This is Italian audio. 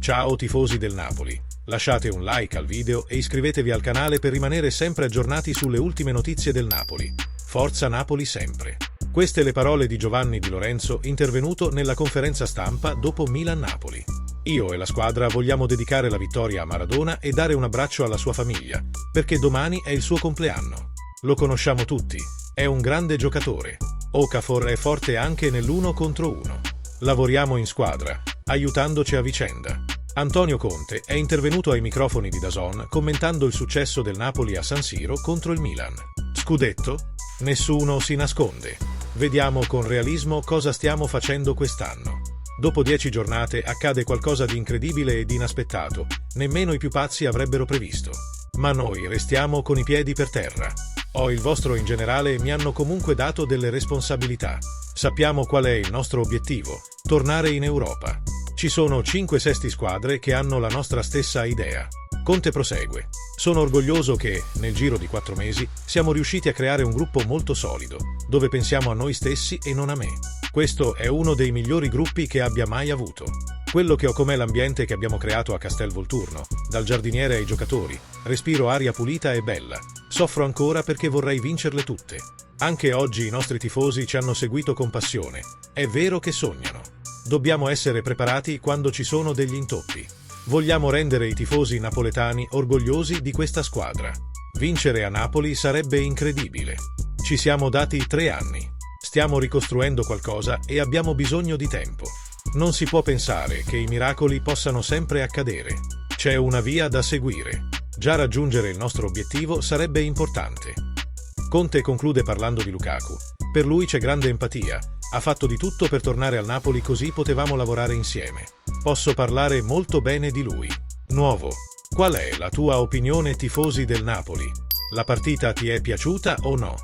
Ciao tifosi del Napoli, lasciate un like al video e iscrivetevi al canale per rimanere sempre aggiornati sulle ultime notizie del Napoli. Forza Napoli sempre! Queste le parole di Giovanni Di Lorenzo intervenuto nella conferenza stampa dopo Milan-Napoli. Io e la squadra vogliamo dedicare la vittoria a Maradona e dare un abbraccio alla sua famiglia, perché domani è il suo compleanno. Lo conosciamo tutti, è un grande giocatore. Okafor è forte anche nell'1 contro 1. Lavoriamo in squadra, aiutandoci a vicenda. Antonio Conte è intervenuto ai microfoni di DAZN commentando il successo del Napoli a San Siro contro il Milan. Scudetto? Nessuno si nasconde. Vediamo con realismo cosa stiamo facendo quest'anno. Dopo 10 giornate accade qualcosa di incredibile ed inaspettato, nemmeno i più pazzi avrebbero previsto. Ma noi restiamo con i piedi per terra. Il vostro in generale mi hanno comunque dato delle responsabilità. Sappiamo qual è il nostro obiettivo, tornare in Europa. Ci sono 5 sesti squadre che hanno la nostra stessa idea. Conte prosegue. Sono orgoglioso che, nel giro di 4 mesi, siamo riusciti a creare un gruppo molto solido, dove pensiamo a noi stessi e non a me. Questo è uno dei migliori gruppi che abbia mai avuto. Quello che ho com'è l'ambiente che abbiamo creato a Castel Volturno, dal giardiniere ai giocatori. Respiro aria pulita e bella. Soffro ancora perché vorrei vincerle tutte. Anche oggi i nostri tifosi ci hanno seguito con passione. È vero che sognano. Dobbiamo essere preparati quando ci sono degli intoppi. Vogliamo rendere i tifosi napoletani orgogliosi di questa squadra. Vincere a Napoli sarebbe incredibile. Ci siamo dati 3 anni. Stiamo ricostruendo qualcosa e abbiamo bisogno di tempo. Non si può pensare che i miracoli possano sempre accadere. C'è una via da seguire. Già raggiungere il nostro obiettivo sarebbe importante. Conte conclude parlando di Lukaku. Per lui c'è grande empatia. Ha fatto di tutto per tornare al Napoli così potevamo lavorare insieme. Posso parlare molto bene di lui. Nuovo. Qual è la tua opinione tifosi del Napoli? La partita ti è piaciuta o no?